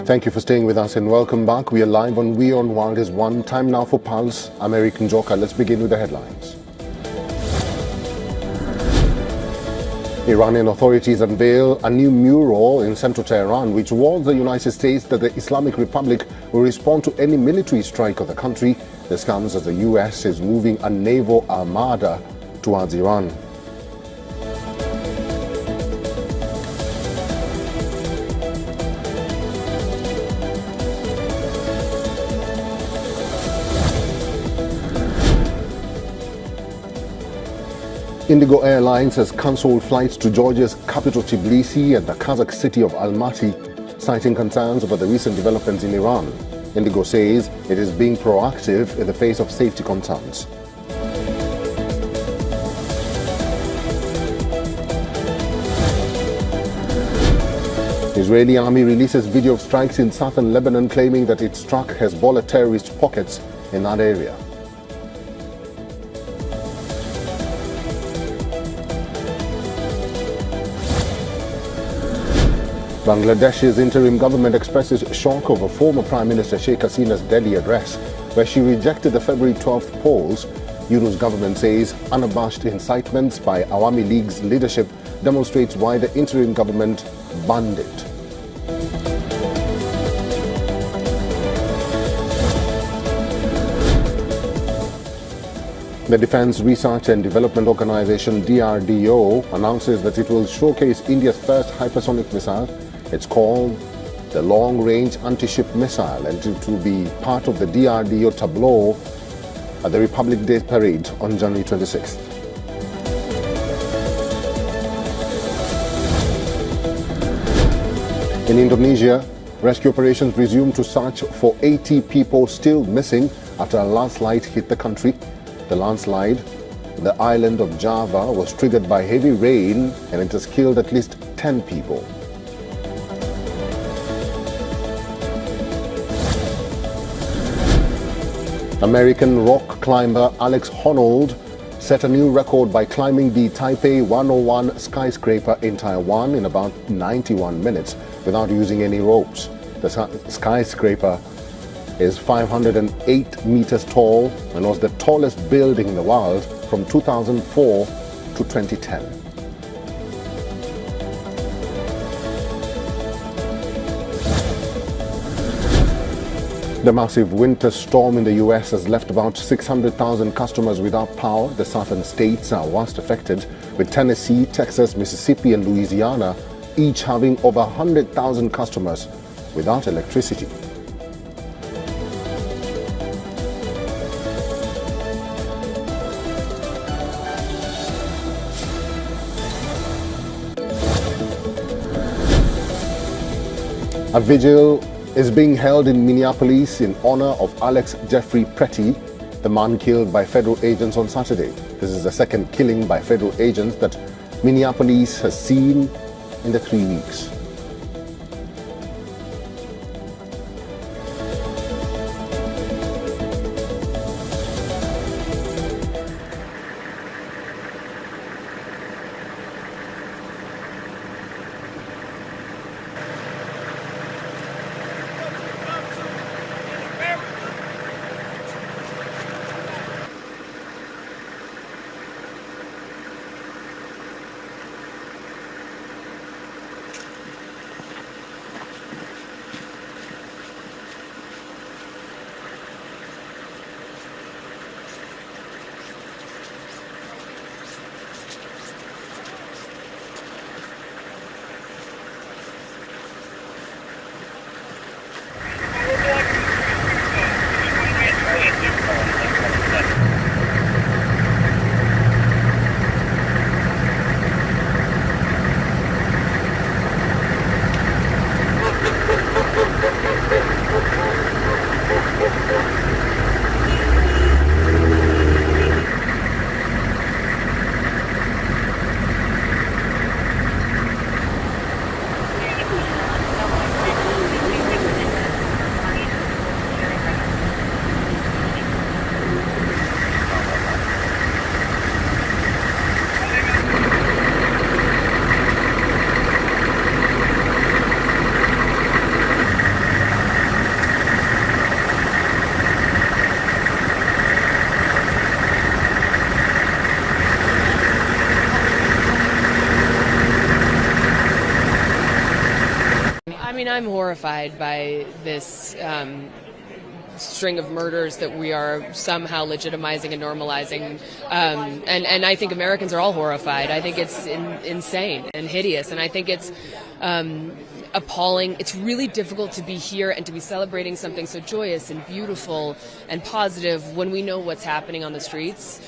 Thank you for staying with us and welcome back. We are live on WION World is One. Time now for Pulse American Joker. Let's begin with the headlines. Iranian authorities unveil a new mural in central Tehran which warns the United States that the Islamic Republic will respond to any military strike of the country. This comes as the US is moving a naval armada towards Iran. Indigo Airlines has cancelled flights to Georgia's capital Tbilisi and the Kazakh city of Almaty, citing concerns over the recent developments in Iran. Indigo says it is being proactive in the face of safety concerns. Israeli army releases video of strikes in southern Lebanon claiming that it struck Hezbollah terrorist pockets in that area. Bangladesh's interim government expresses shock over former Prime Minister Sheikh Hasina's Delhi address, where she rejected the February 12th polls. UNO's government says unabashed incitements by Awami League's leadership demonstrates why the interim government banned it. The Defence Research and Development Organisation DRDO announces that it will showcase India's first hypersonic missile. It's called the Long Range Anti-Ship Missile, and it will be part of the DRDO tableau at the Republic Day Parade on January 26th. In Indonesia, rescue operations resumed to search for 80 people still missing after a landslide hit the country. The landslide, the island of Java, was triggered by heavy rain and it has killed at least 10 people. American rock climber Alex Honnold set a new record by climbing the Taipei 101 skyscraper in Taiwan in about 91 minutes without using any ropes. The skyscraper is 508 meters tall and was the tallest building in the world from 2004 to 2010. The massive winter storm in the US has left about 600,000 customers without power. The southern states are worst affected, with Tennessee, Texas, Mississippi and Louisiana each having over 100,000 customers without electricity. A vigil is being held in Minneapolis in honor of Alex Jeffrey Pretty, the man killed by federal agents on Saturday. This is the second killing by federal agents that Minneapolis has seen in the 3 weeks. I'm horrified by this string of murders that we are somehow legitimizing and normalizing. And I think Americans are all horrified. I think it's insane and hideous. And I think it's appalling. It's really difficult to be here and to be celebrating something so joyous and beautiful and positive when we know what's happening on the streets.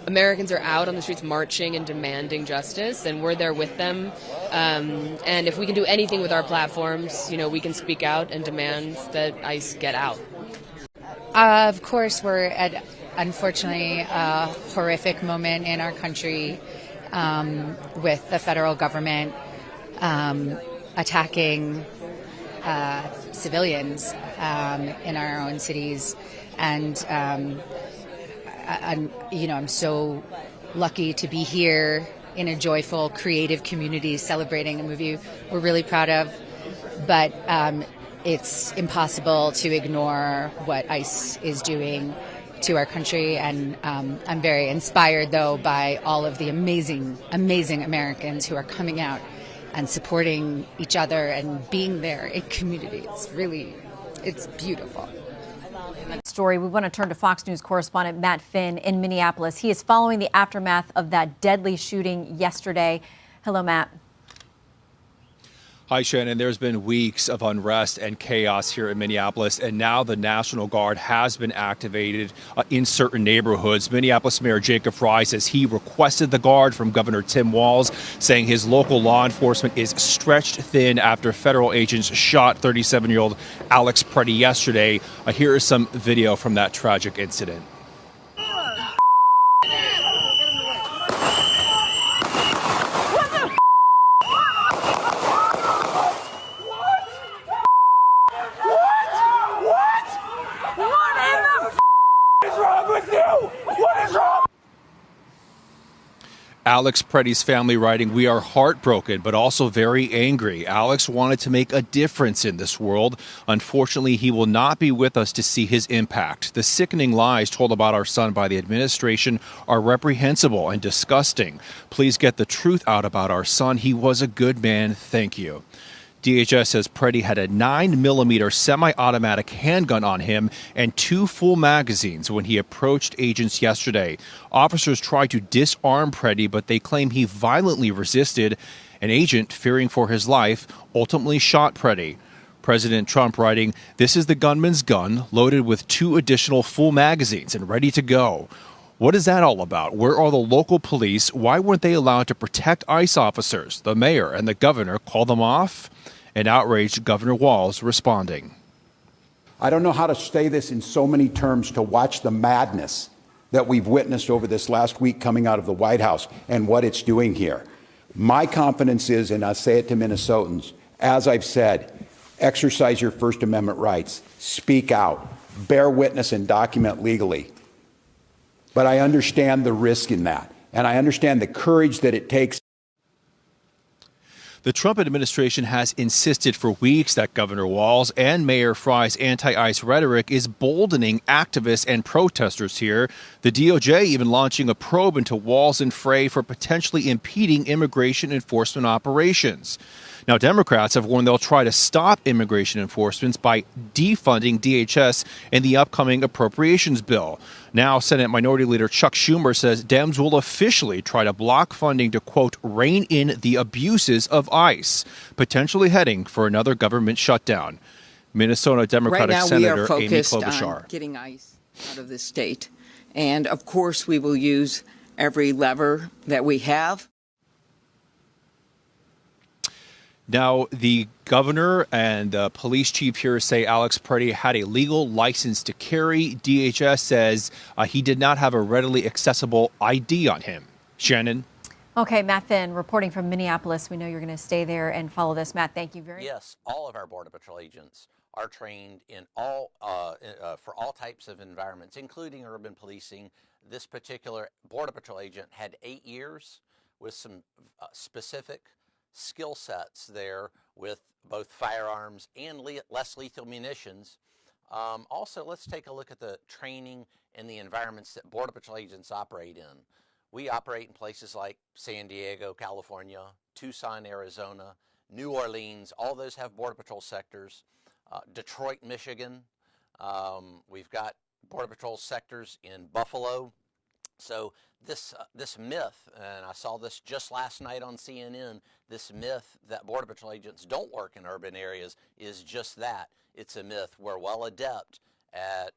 Americans are out on the streets marching and demanding justice, and we're there with them. And if we can do anything with our platforms, we can speak out and demand that ICE get out. Of course, we're at, unfortunately, a horrific moment in our country with the federal government attacking civilians in our own cities. And I'm so lucky to be here in a joyful, creative community celebrating a movie we're really proud of. But it's impossible to ignore what ICE is doing to our country. And I'm very inspired, though, by all of the amazing, amazing Americans who are coming out and supporting each other and being there in communities. It's beautiful. Story. We want to turn to Fox News correspondent Matt Finn in Minneapolis. He is following the aftermath of that deadly shooting yesterday. Hello, Matt. Hi, Shannon. There's been weeks of unrest and chaos here in Minneapolis, and now the National Guard has been activated in certain neighborhoods. Minneapolis Mayor Jacob Frey says he requested the Guard from Governor Tim Walz, saying his local law enforcement is stretched thin after federal agents shot 37-year-old Alex Preddy yesterday. Here is some video from that tragic incident. Alex Preddy's family writing, "We are heartbroken, but also very angry. Alex wanted to make a difference in this world. Unfortunately, he will not be with us to see his impact. The sickening lies told about our son by the administration are reprehensible and disgusting. Please get the truth out about our son. He was a good man. Thank you." DHS says Preddy had a 9mm semi-automatic handgun on him and 2 full magazines when he approached agents yesterday. Officers tried to disarm Preddy, but they claim he violently resisted. An agent, fearing for his life, ultimately shot Preddy. President Trump writing, "This is the gunman's gun, loaded with 2 additional full magazines and ready to go." What is that all about? Where are the local police? Why weren't they allowed to protect ICE officers? The mayor and the governor call them off? An outraged Governor Walz responding. I don't know how to say this in so many terms to watch the madness that we've witnessed over this last week coming out of the White House and what it's doing here. My confidence is, and I say it to Minnesotans, as I've said, exercise your First Amendment rights, speak out, bear witness and document legally. But I understand the risk in that, and I understand the courage that it takes. The Trump administration has insisted for weeks that Governor Walz and Mayor Frey's anti-ICE rhetoric is bolstening activists and protesters here. The DOJ even launching a probe into Walz and Frey for potentially impeding immigration enforcement operations. Now, Democrats have warned they'll try to stop immigration enforcement by defunding DHS in the upcoming appropriations bill. Now, Senate Minority Leader Chuck Schumer says Dems will officially try to block funding to, quote, rein in the abuses of ICE, potentially heading for another government shutdown. Minnesota Democratic Senator Amy Klobuchar. Right now we are focused on getting ICE out of this state. And, of course, we will use every lever that we have. Now, the governor and the police chief here say Alex Preddy had a legal license to carry. DHS says he did not have a readily accessible ID on him. Shannon? Okay, Matt Finn reporting from Minneapolis. We know you're going to stay there and follow this. Matt, thank you very much. Yes, all of our Border Patrol agents are trained in for all types of environments, including urban policing. This particular Border Patrol agent had 8 years with some specific skill sets there with both firearms and less lethal munitions. Also, let's take a look at the training and the environments that Border Patrol agents operate in. We operate in places like San Diego, California, Tucson, Arizona, New Orleans, all those have Border Patrol sectors. Detroit, Michigan, we've got Border Patrol sectors in Buffalo. So this myth, and I saw this just last night on CNN, this myth that Border Patrol agents don't work in urban areas is just that. It's a myth. We're well adept at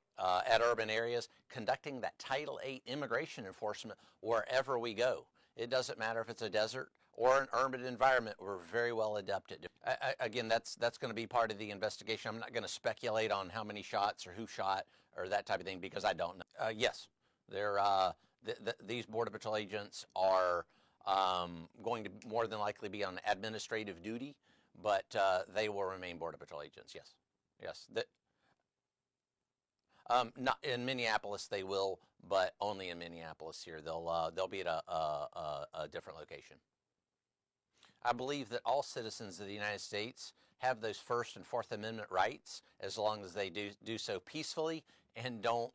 urban areas, conducting that Title VIII immigration enforcement wherever we go. It doesn't matter if it's a desert or an urban environment. We're very well adept at it. Again, that's going to be part of the investigation. I'm not going to speculate on how many shots or who shot or that type of thing because I don't know. Yes, these Border Patrol agents are going to more than likely be on administrative duty, but they will remain Border Patrol agents. Yes, yes. Not in Minneapolis, they will, but only in Minneapolis. Here, they'll be at a different location. I believe that all citizens of the United States have those First and Fourth Amendment rights as long as they do so peacefully and don't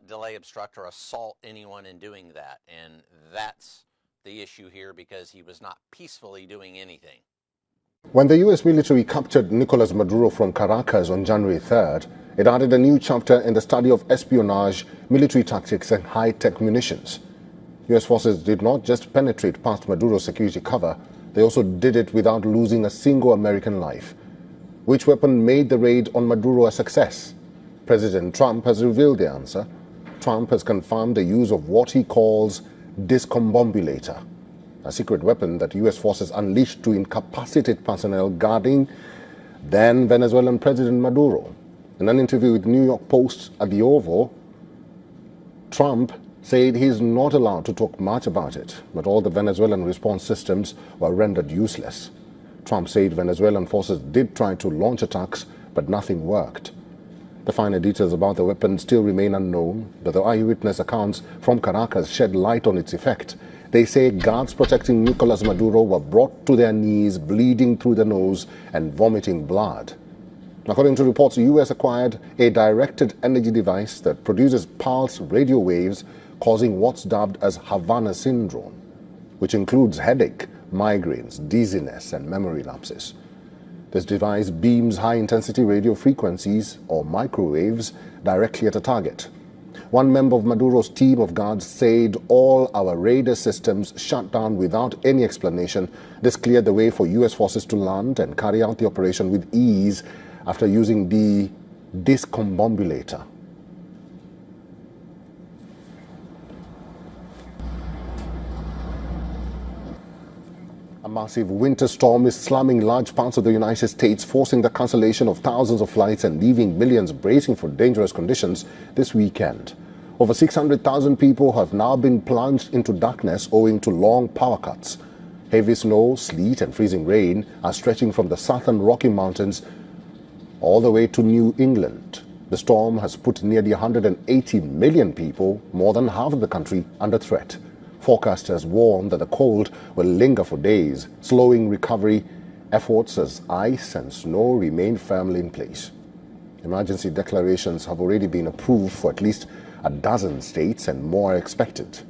delay, obstruct, or assault anyone in doing that. And that's the issue here because he was not peacefully doing anything. When the U.S. military captured Nicolas Maduro from Caracas on January 3rd, it added a new chapter in the study of espionage, military tactics, and high-tech munitions. U.S. forces did not just penetrate past Maduro's security cover, they also did it without losing a single American life. Which weapon made the raid on Maduro a success? President Trump has revealed the answer. Trump has confirmed the use of what he calls discombobulator, a secret weapon that U.S. forces unleashed to incapacitate personnel guarding then Venezuelan President Maduro. In an interview with New York Post at the Oval, Trump said he is not allowed to talk much about it, but all the Venezuelan response systems were rendered useless. Trump said Venezuelan forces did try to launch attacks, but nothing worked. The finer details about the weapon still remain unknown, but the eyewitness accounts from Caracas shed light on its effect. They say guards protecting Nicolas Maduro were brought to their knees, bleeding through the nose and vomiting blood. According to reports, the U.S. acquired a directed energy device that produces pulse radio waves causing what's dubbed as Havana syndrome, which includes headache, migraines, dizziness, and memory lapses. This device beams high-intensity radio frequencies, or microwaves, directly at a target. One member of Maduro's team of guards said all our radar systems shut down without any explanation. This cleared the way for U.S. forces to land and carry out the operation with ease after using the discombobulator. A massive winter storm is slamming large parts of the United States, forcing the cancellation of thousands of flights and leaving millions bracing for dangerous conditions this weekend. Over 600,000 people have now been plunged into darkness owing to long power cuts. Heavy snow, sleet, and freezing rain are stretching from the southern Rocky Mountains all the way to New England. The storm has put nearly 180 million people, more than half of the country, under threat. Forecasters warn that the cold will linger for days, slowing recovery efforts as ice and snow remain firmly in place. Emergency declarations have already been approved for at least a dozen states and more are expected.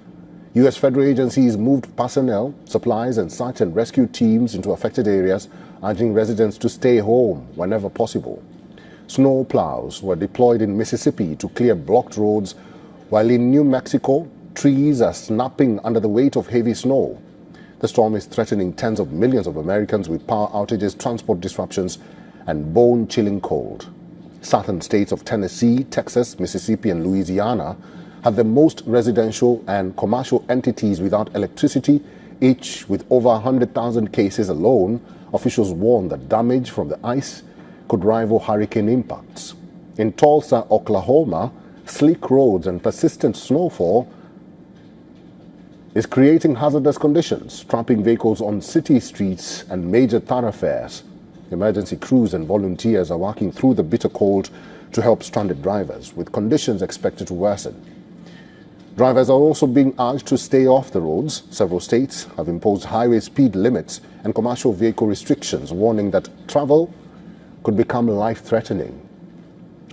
U.S. federal agencies moved personnel, supplies, and search and rescue teams into affected areas, urging residents to stay home whenever possible. Snow plows were deployed in Mississippi to clear blocked roads, while in New Mexico, trees are snapping under the weight of heavy snow. The storm is threatening tens of millions of Americans with power outages, transport disruptions, and bone-chilling cold. Southern states of Tennessee, Texas, Mississippi, and Louisiana have the most residential and commercial entities without electricity, each with over 100,000 cases alone. Officials warn that damage from the ice could rival hurricane impacts. In Tulsa, Oklahoma, slick roads and persistent snowfall is creating hazardous conditions, trapping vehicles on city streets and major thoroughfares. Emergency crews and volunteers are working through the bitter cold to help stranded drivers, with conditions expected to worsen. Drivers are also being urged to stay off the roads. Several states have imposed highway speed limits and commercial vehicle restrictions, warning that travel could become life-threatening.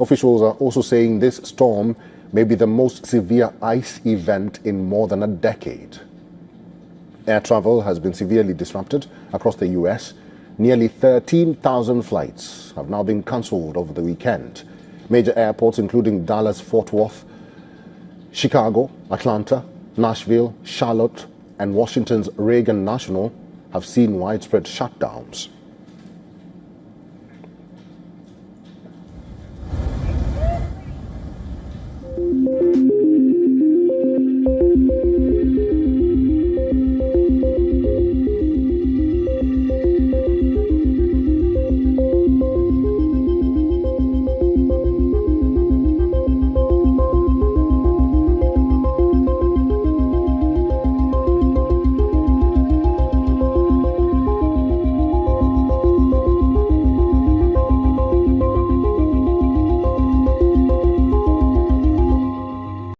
Officials are also saying this storm may be the most severe ice event in more than a decade. Air travel has been severely disrupted across the U.S. Nearly 13,000 flights have now been cancelled over the weekend. Major airports including Dallas-Fort Worth, Chicago, Atlanta, Nashville, Charlotte, and Washington's Reagan National have seen widespread shutdowns.